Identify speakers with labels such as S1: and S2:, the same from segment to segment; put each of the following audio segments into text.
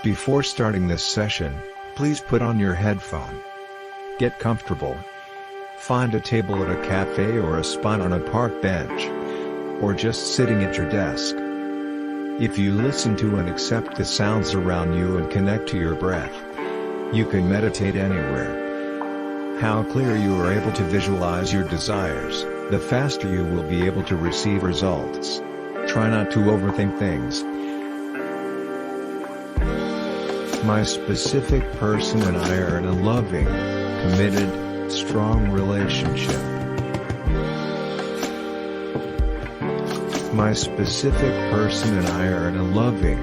S1: Before starting this session, please put on your headphone. Get comfortable. Find a table at a cafe or a spot on a park bench, or just sitting at your desk. If you listen to and accept the sounds around you and connect to your breath, you can meditate anywhere. How clear you are able to visualize your desires, the faster you will be able to receive results. Try not to overthink things. My specific person and I are in a loving, committed, strong relationship. My specific person and I are in a loving,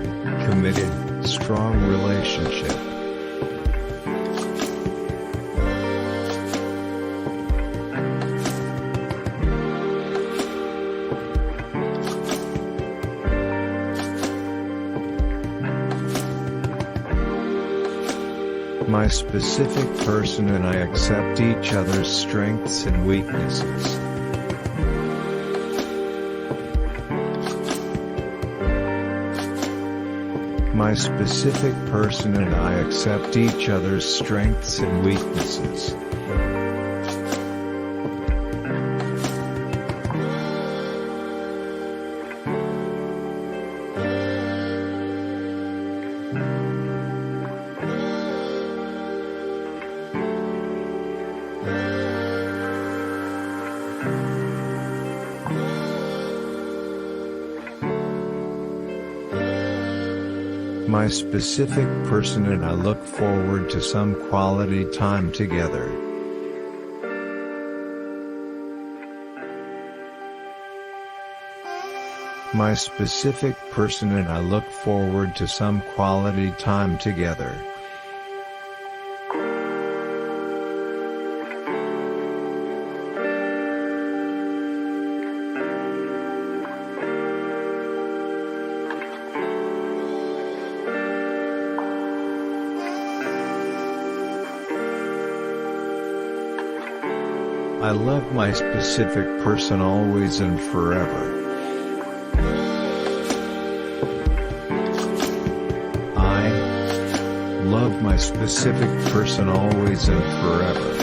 S1: committed, strong relationship. My specific person and I accept each other's strengths and weaknesses. My specific person and I accept each other's strengths and weaknesses. My specific person and I look forward to some quality time together. My specific person and I look forward to some quality time together. I love my specific person always and forever. I love my specific person always and forever.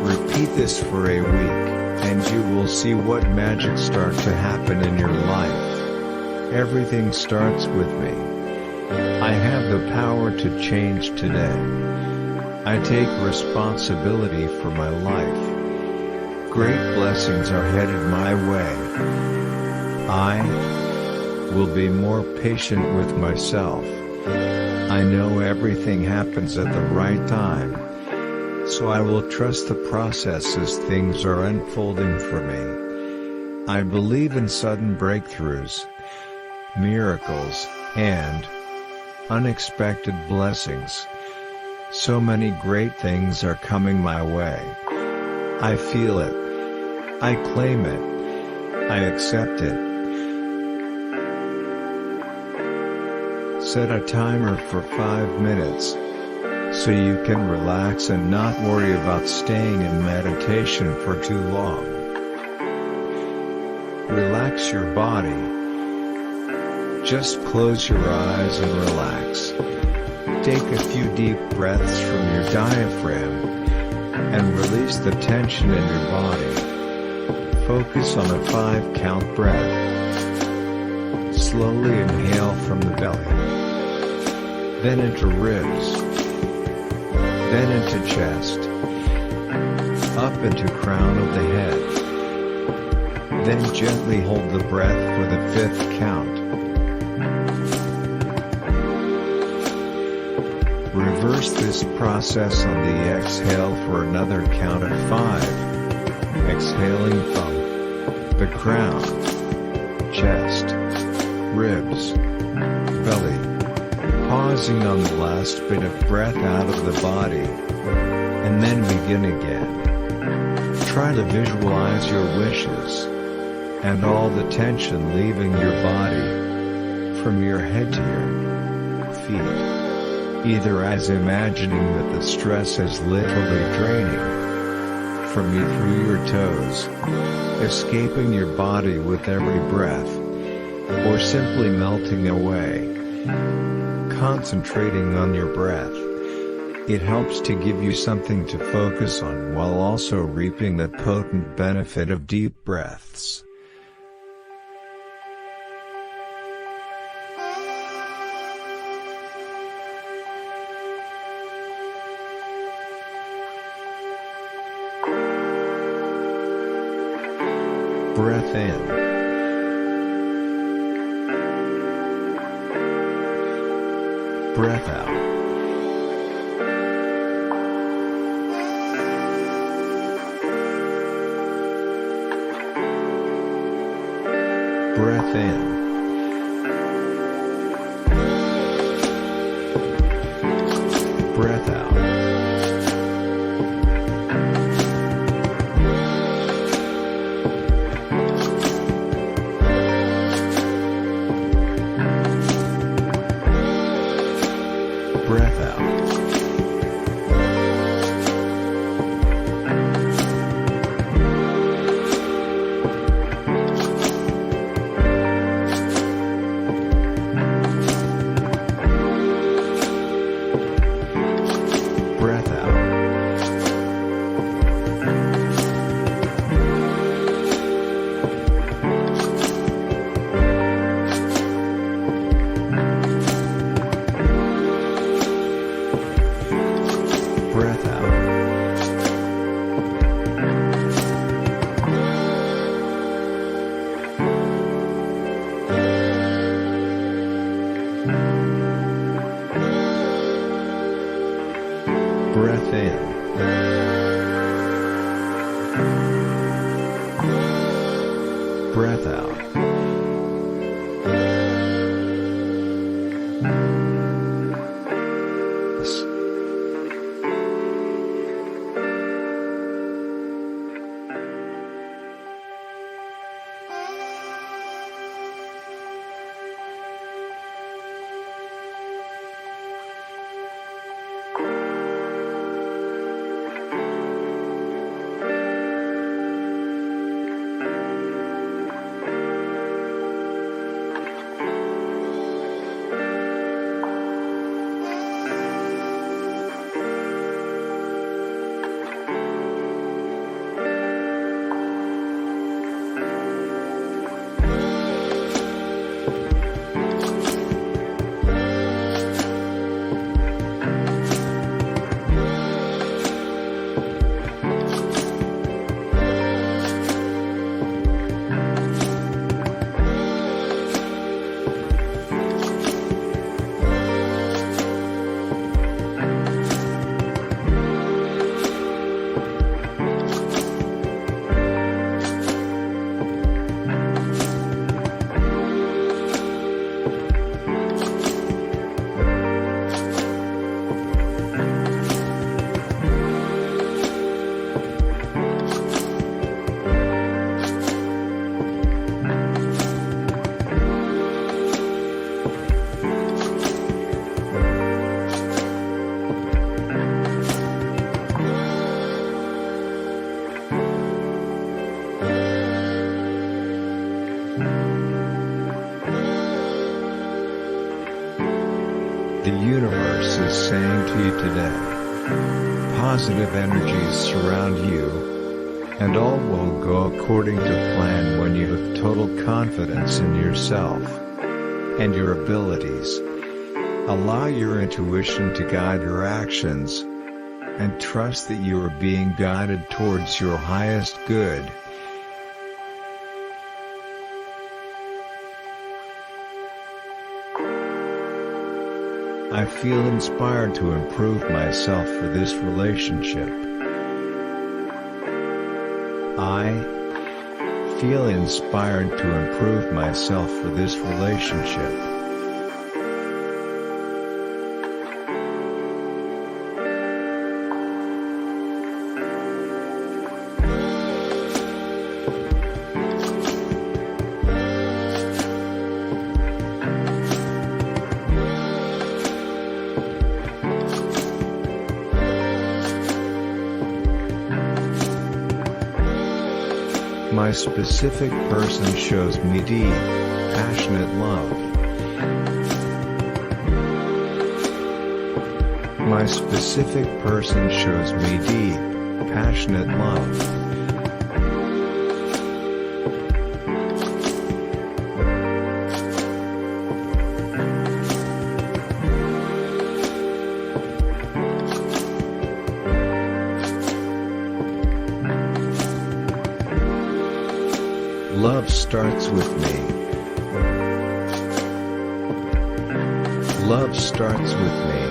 S1: Repeat this for a week, and you will see what magic start to happen in your life. Everything starts with me. I have the power to change today. I take responsibility for my life. Great blessings are headed my way. I will be more patient with myself. I know everything happens at the right time. So I will trust the process as things are unfolding for me. I believe in sudden breakthroughs, miracles, and unexpected blessings. So many great things are coming my way. I feel it. I claim it. I accept it. Set a timer for 5 minutes, so you can relax and not worry about staying in meditation for too long. Relax your body. Just close your eyes and relax. Take a few deep breaths from your diaphragm, and release the tension in your body. Focus on a 5-count breath. Slowly inhale from the belly, then into ribs, then into chest, up into crown of the head. Then gently hold the breath for the 5th count. Reverse this process on the exhale for another count of 5. Exhaling from the crown, chest, ribs, belly. Pausing on the last bit of breath out of the body. And then begin again. Try to visualize your wishes and all the tension leaving your body, from your head to your feet, either as imagining that the stress is literally draining from you through your toes, escaping your body with every breath, or simply melting away. Concentrating on your breath. It helps to give you something to focus on while also reaping the potent benefit of deep breaths. Breath in. Breath out. Breath in. Breath out. Breath out. Breath out. Breath out. Breath in. Breath out. The universe is saying to you today, positive energies surround you, and all will go according to plan when you have total confidence in yourself and your abilities. Allow your intuition to guide your actions, and trust that you are being guided towards your highest good. I feel inspired to improve myself for this relationship. I feel inspired to improve myself for this relationship. My specific person shows me deep, passionate love. My specific person shows me deep, passionate love. Love starts with me. Love starts with me.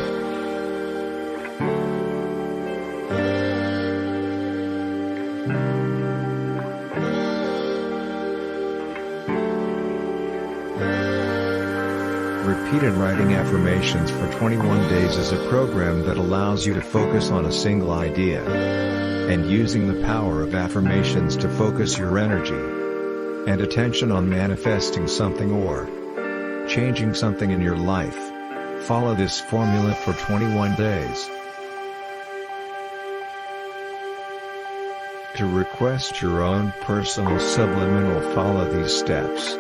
S1: Repeated writing affirmations for 21 days is a program that allows you to focus on a single idea, and using the power of affirmations to focus your energy and attention on manifesting something or changing something in your life. Follow this formula for 21 days. To request your own personal subliminal, follow these steps.